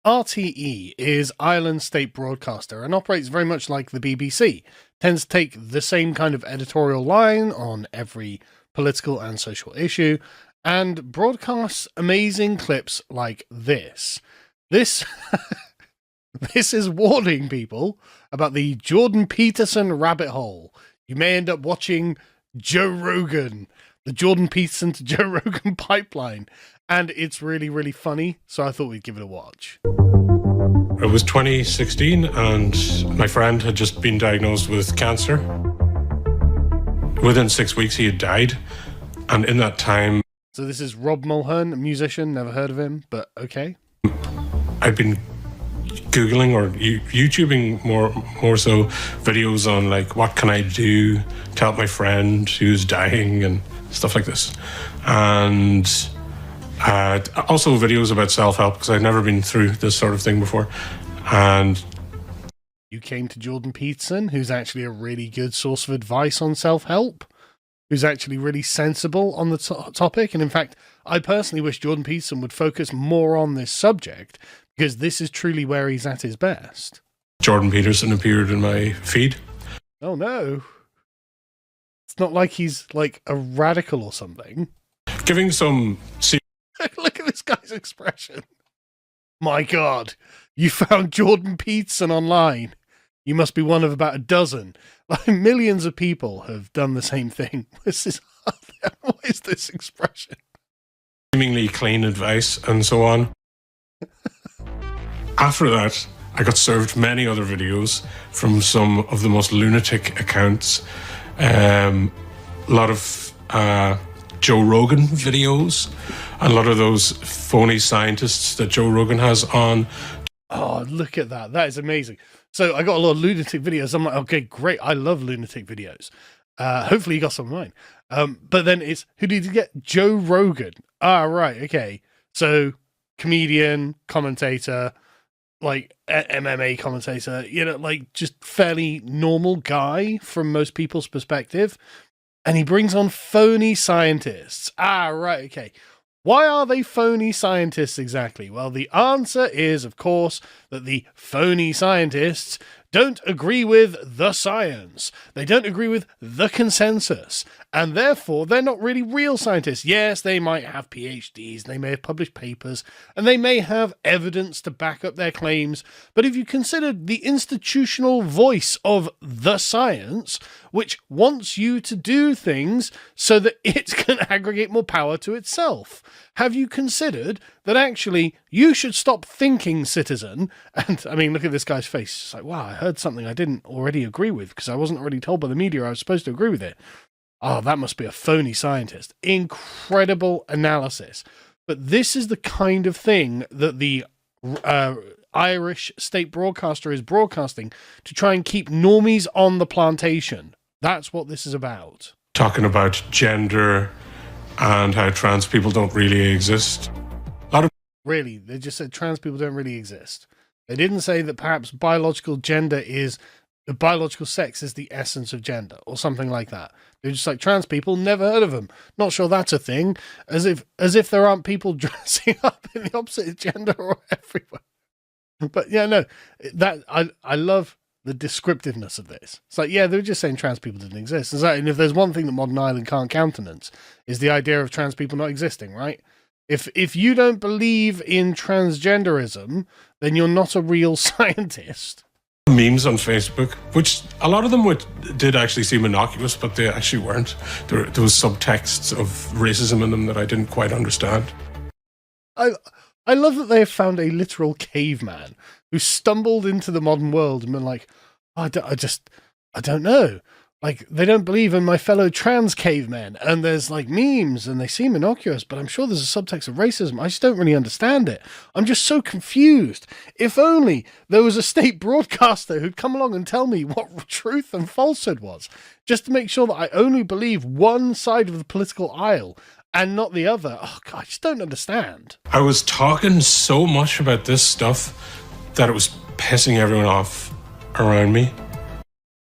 RTE is Ireland's state broadcaster and operates very much like the BBC, tends to take the same kind of editorial line on every political and social issue, and broadcasts amazing clips like this. This this is warning people about the Jordan Peterson rabbit hole. You may end up watching Joe Rogan, the Jordan Peterson to Joe Rogan pipeline, and it's really, really funny, so I thought we'd give it a watch. It was 2016 and my friend had just been diagnosed with cancer. Within 6 weeks he had died, and in that time... So this is Rob Mulhern, a musician, never heard of him, but okay. I'd been Googling or YouTubing more so videos on like what can I do to help my friend who's dying and stuff like this. And also videos about self-help, because I'd never been through this sort of thing before. And you came to Jordan Peterson, who's actually a really good source of advice on self-help, who's actually really sensible on the topic. And in fact, I personally wish Jordan Peterson would focus more on this subject, because this is truly where he's at his best. Jordan Peterson appeared in my feed. Oh no. It's not like he's like a radical or something. Giving some... Look at this guy's expression. My God, you found Jordan Peterson online. You must be one of about a dozen. Like millions of people have done the same thing. What is this expression? Seemingly clean advice and so on. After that, I got served many other videos from some of the most lunatic accounts. A lot of Joe Rogan videos, a lot of those phony scientists that Joe Rogan has on. Oh, look at that. That is amazing. So I got a lot of lunatic videos. I'm like, okay, great. I love lunatic videos. Hopefully you got some of mine. But then it's, who did you get? Joe Rogan. Ah, right. Okay. So comedian, commentator, like MMA commentator, you know, like just fairly normal guy from most people's perspective. And he brings on phony scientists. Ah, right. Okay. Why are they phony scientists exactly? Well, the answer is, of course, that the phony scientists don't agree with the science. They don't agree with the consensus. And therefore, they're not really real scientists. Yes, they might have PhDs, they may have published papers, and they may have evidence to back up their claims. But if you consider the institutional voice of the science, which wants you to do things so that it can aggregate more power to itself, have you considered that actually you should stop thinking, citizen? And I mean, look at this guy's face. It's like, wow, I heard something I didn't already agree with because I wasn't already told by the media I was supposed to agree with it. Oh, that must be a phony scientist. Incredible analysis. But this is the kind of thing that the Irish state broadcaster is broadcasting to try and keep normies on the plantation. That's what this is about. Talking about gender and how trans people don't really exist. Really, they just said trans people don't really exist. They didn't say that perhaps biological sex is the essence of gender or something like that. They're just like, trans people, never heard of them. Not sure that's a thing. As if there aren't people dressing up in the opposite gender or everywhere. But yeah, no, that I love the descriptiveness of this. It's like, yeah, they were just saying trans people didn't exist. And if there's one thing that modern Ireland can't countenance, is the idea of trans people not existing, right? If you don't believe in transgenderism, then you're not a real scientist. Memes on Facebook, which a lot of them did actually seem innocuous, but they actually weren't. There was subtexts of racism in them that I didn't quite understand. I love that they have found a literal caveman who stumbled into the modern world and been like, I don't know. Like, they don't believe in my fellow trans cavemen, and there's like memes and they seem innocuous, but I'm sure there's a subtext of racism. I just don't really understand it. I'm just so confused. If only there was a state broadcaster who'd come along and tell me what truth and falsehood was, just to make sure that I only believe one side of the political aisle and not the other. Oh God, I just don't understand. I was talking so much about this stuff that it was pissing everyone off around me.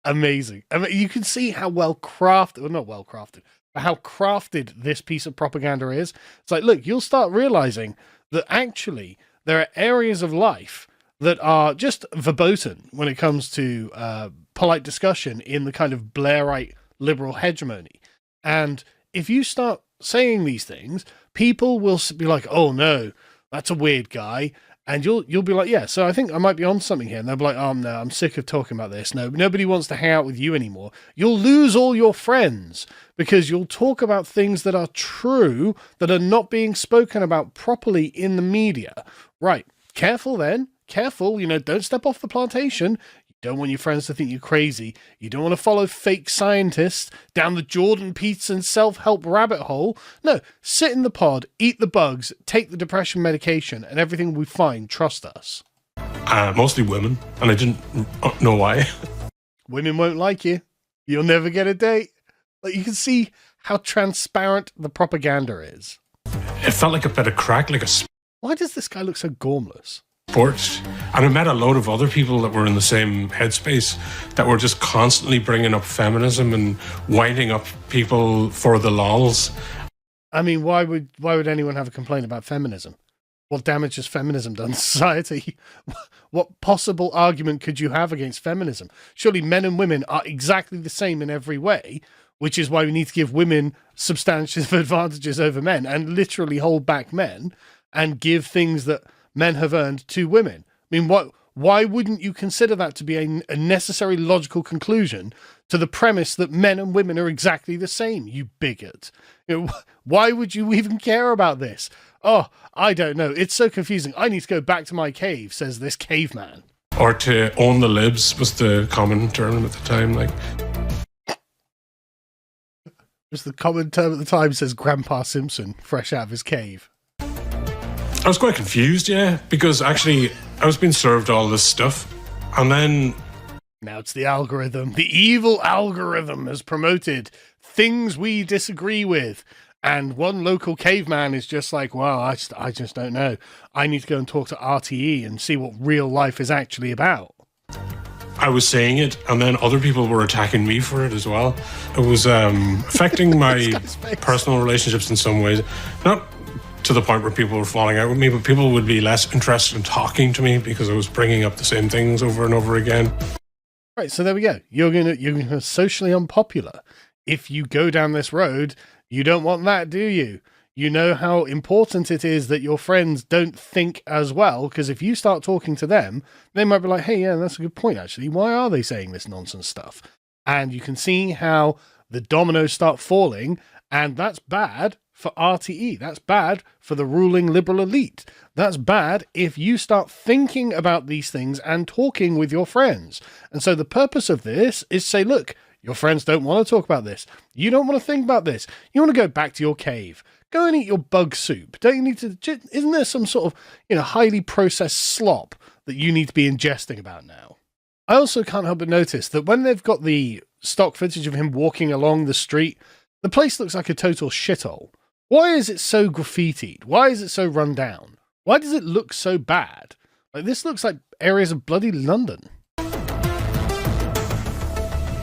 Amazing. I mean, you can see how well crafted, or not well crafted, but how crafted this piece of propaganda is. It's like, look, you'll start realizing that actually there are areas of life that are just verboten when it comes to polite discussion in the kind of Blairite liberal hegemony. And if you start saying these things, people will be like, oh no, that's a weird guy. And you'll be like, yeah, so I think I might be on something here. And they'll be like, oh no, I'm sick of talking about this. No, nobody wants to hang out with you anymore. You'll lose all your friends because you'll talk about things that are true, that are not being spoken about properly in the media. Right. Careful then. Careful, don't step off the plantation. You don't want your friends to think you're crazy. You don't want to follow fake scientists down the Jordan Peterson self-help rabbit hole. No, sit in the pod, eat the bugs, take the depression medication, and everything will be fine. Trust us. Mostly women, and I didn't know why. Women won't like you. You'll never get a date. Like, you can see how transparent the propaganda is. It felt like a bit of crack, like a Why does this guy look so gormless? sport. And I met a load of other people that were in the same headspace that were just constantly bringing up feminism and winding up people for the lols. I mean, why would anyone have a complaint about feminism? What damage has feminism done to society? What possible argument could you have against feminism? Surely men and women are exactly the same in every way, which is why we need to give women substantive advantages over men and literally hold back men and give things that men have earned to women. I mean, why wouldn't you consider that to be a necessary logical conclusion to the premise that men and women are exactly the same, you bigot? Why would you even care about this? Oh, I don't know. It's so confusing. I need to go back to my cave, says this caveman. Or to own the libs was the common term at the time. Like, was the common term at the time, says Grandpa Simpson, fresh out of his cave. I was quite confused, yeah, because actually I was being served all this stuff, and then... Now it's the algorithm. The evil algorithm has promoted things we disagree with. And one local caveman is just like, well, I just don't know. I need to go and talk to RTE and see what real life is actually about. I was saying it, and then other people were attacking me for it as well. It was affecting my personal relationships in some ways. Not to the point where people were falling out with me, but people would be less interested in talking to me because I was bringing up the same things over and over again. Right, so there we go. You're gonna socially unpopular. If you go down this road, you don't want that, do you? You know how important it is that your friends don't think as well, because if you start talking to them, they might be like, hey, yeah, that's a good point, actually. Why are they saying this nonsense stuff? And you can see how the dominoes start falling, and that's bad for RTE. That's bad for the ruling liberal elite. That's bad if you start thinking about these things and talking with your friends. And so the purpose of this is say, look, your friends don't want to talk about this. You don't want to think about this. You want to go back to your cave. Go and eat your bug soup. Don't you need to... Isn't there some sort of, highly processed slop that you need to be ingesting about now? I also can't help but notice that when they've got the stock footage of him walking along the street, the place looks like a total shithole. Why is it so graffitied? Why is it so run down? Why does it look so bad? Like, this looks like areas of bloody London.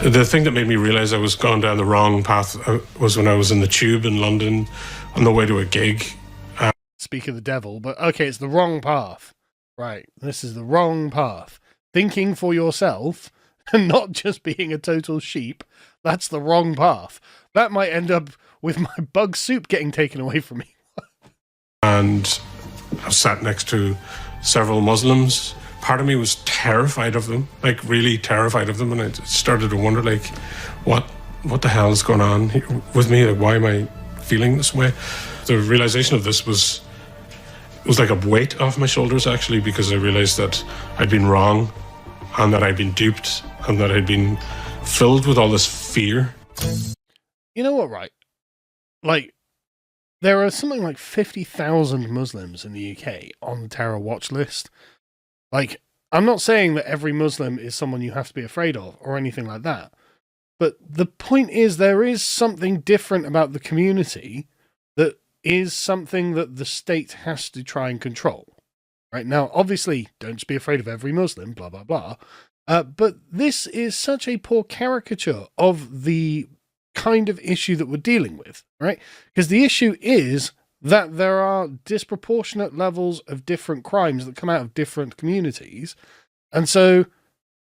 The thing that made me realise I was going down the wrong path was when I was in the tube in London on the way to a gig. Speak of the devil, but okay, it's the wrong path. Right, this is the wrong path. Thinking for yourself and not just being a total sheep, that's the wrong path. That might end up with my bug soup getting taken away from me. And I was sat next to several Muslims. Part of me was terrified of them, like really terrified of them, and I started to wonder, like, what the hell is going on with me? Like, why am I feeling this way? The realization of this was like a weight off my shoulders, actually, because I realized that I'd been wrong and that I'd been duped and that I'd been filled with all this fear. You know what, right? Like, there are something like 50,000 Muslims in the UK on the terror watch list. Like, I'm not saying that every Muslim is someone you have to be afraid of or anything like that. But the point is, there is something different about the community that is something that the state has to try and control. Right now, obviously, don't just be afraid of every Muslim, blah, blah, blah. But this is such a poor caricature of the kind of issue that we're dealing with, right? Because the issue is that there are disproportionate levels of different crimes that come out of different communities. And so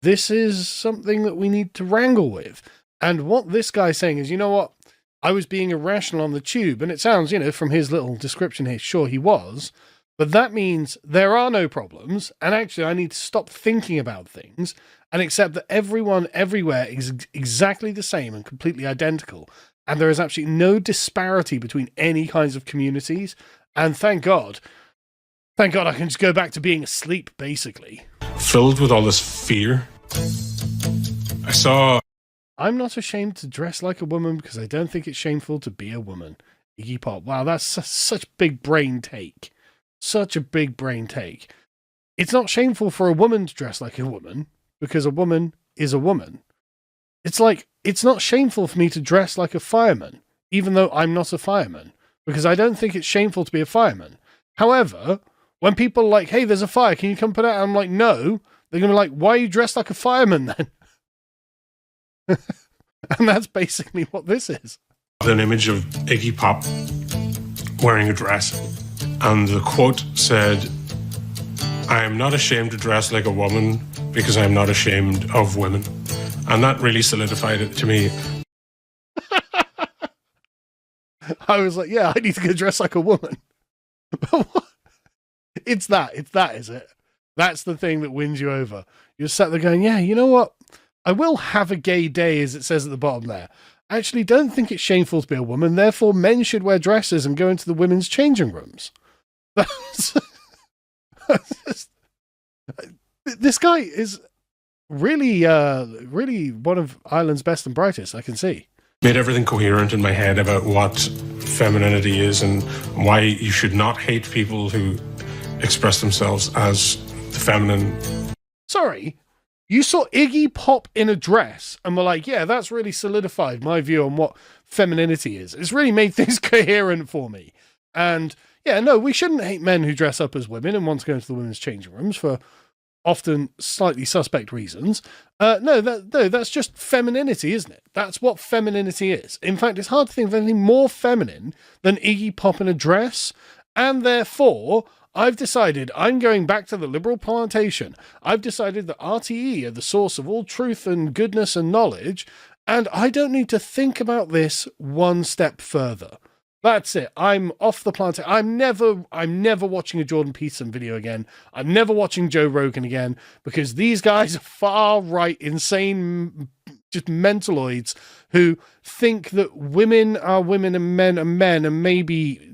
this is something that we need to wrangle with. And what this guy's saying is, you know what? I was being irrational on the tube. And it sounds, you know, from his little description here, sure he was. But that means there are no problems. And actually, I need to stop thinking about things and accept that everyone everywhere is exactly the same and completely identical. And there is absolutely no disparity between any kinds of communities. And thank God I can just go back to being asleep, basically. Filled with all this fear. I'm not ashamed to dress like a woman because I don't think it's shameful to be a woman. Iggy Pop. Wow, that's such a big brain take. Such a big brain take. It's not shameful for a woman to dress like a woman because a woman is a woman. It's like, it's not shameful for me to dress like a fireman, even though I'm not a fireman, because I don't think it's shameful to be a fireman. However, when people are like, hey, there's a fire, can you come put it out? I'm like, no. They're going to be like, why are you dressed like a fireman then? And that's basically what this is. An image of Iggy Pop wearing a dress, and the quote said, I am not ashamed to dress like a woman because I'm not ashamed of women. And that really solidified it to me. I was like, yeah, I need to go dress like a woman. It's that, is it? That's the thing that wins you over. You're sat there going, yeah, you know what? I will have a gay day, as it says at the bottom there. I actually don't think it's shameful to be a woman, therefore men should wear dresses and go into the women's changing rooms. This guy is really, really one of Ireland's best and brightest, I can see. Made everything coherent in my head about what femininity is and why you should not hate people who express themselves as the feminine. Sorry, you saw Iggy Pop in a dress and were like, yeah, that's really solidified my view on what femininity is. It's really made things coherent for me. And yeah, no, we shouldn't hate men who dress up as women and want to go into the women's changing rooms for often slightly suspect reasons. No, that's just femininity, isn't it? That's what femininity is. In fact, it's hard to think of anything more feminine than Iggy Pop in a dress. And therefore, I've decided I'm going back to the liberal plantation. I've decided that RTE are the source of all truth and goodness and knowledge, and I don't need to think about this one step further. That's it. I'm off the plantation. I'm never watching a Jordan Peterson video again. I'm never watching Joe Rogan again, because these guys are far right, insane, just mentaloids who think that women are women and men are men, and maybe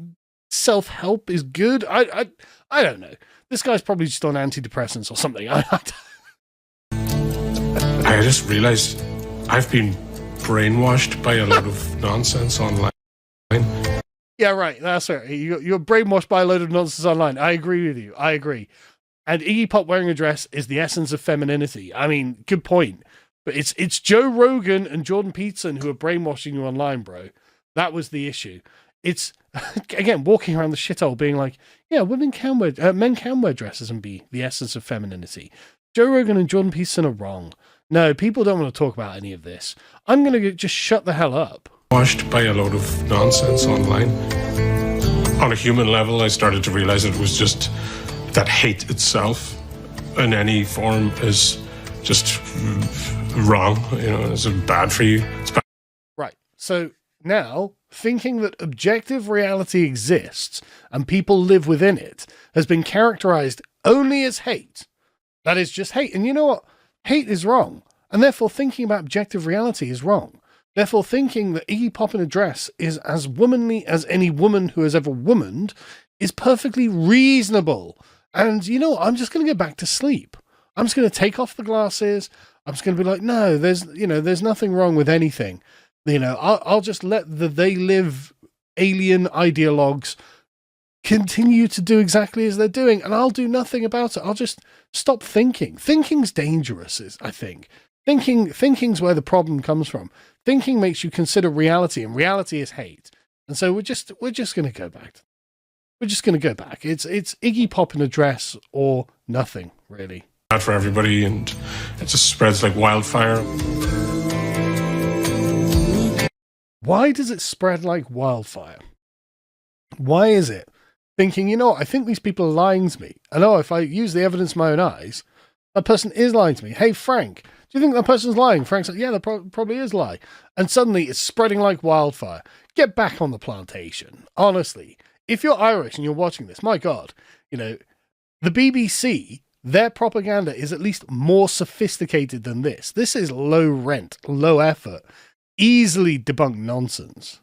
self-help is good. I don't know. This guy's probably just on antidepressants or something. I just realized I've been brainwashed by a lot of nonsense online. Yeah, right. That's right. You're brainwashed by a load of nonsense online. I agree with you. I agree. And Iggy Pop wearing a dress is the essence of femininity. I mean, good point. But it's Joe Rogan and Jordan Peterson who are brainwashing you online, bro. That was the issue. It's, again, walking around the shithole being like, yeah, men can wear dresses and be the essence of femininity. Joe Rogan and Jordan Peterson are wrong. No, people don't want to talk about any of this. I'm going to just shut the hell up. Washed by a load of nonsense online. On a human level, I started to realize it was just that hate itself in any form is just wrong. You know, it's bad for you. It's bad. Right. So now, thinking that objective reality exists and people live within it has been characterized only as hate. That is just hate. And you know what? Hate is wrong. And therefore thinking about objective reality is wrong. Therefore, thinking that Iggy Pop in a dress is as womanly as any woman who has ever womaned is perfectly reasonable. And, you know, I'm just going to go back to sleep. I'm just going to take off the glasses. I'm just going to be like, no, there's nothing wrong with anything. You know, I'll just let the they live alien ideologues continue to do exactly as they're doing, and I'll do nothing about it. I'll just stop thinking. Thinking's dangerous, I think. Thinking's where the problem comes from. Thinking makes you consider reality, and reality is hate. And so we're just going to go back. We're just going to go back. It's Iggy Pop in a dress or nothing, really. Bad for everybody, and it just spreads like wildfire. Why does it spread like wildfire? Why is it thinking, I think these people are lying to me. I know if I use the evidence of my own eyes, that person is lying to me. Hey, Frank, do you think that person's lying? Frank's like, yeah, that probably is lying. And suddenly it's spreading like wildfire. Get back on the plantation. Honestly, if you're Irish and you're watching this, my God, the BBC, their propaganda is at least more sophisticated than this. This is low rent, low effort, easily debunked nonsense.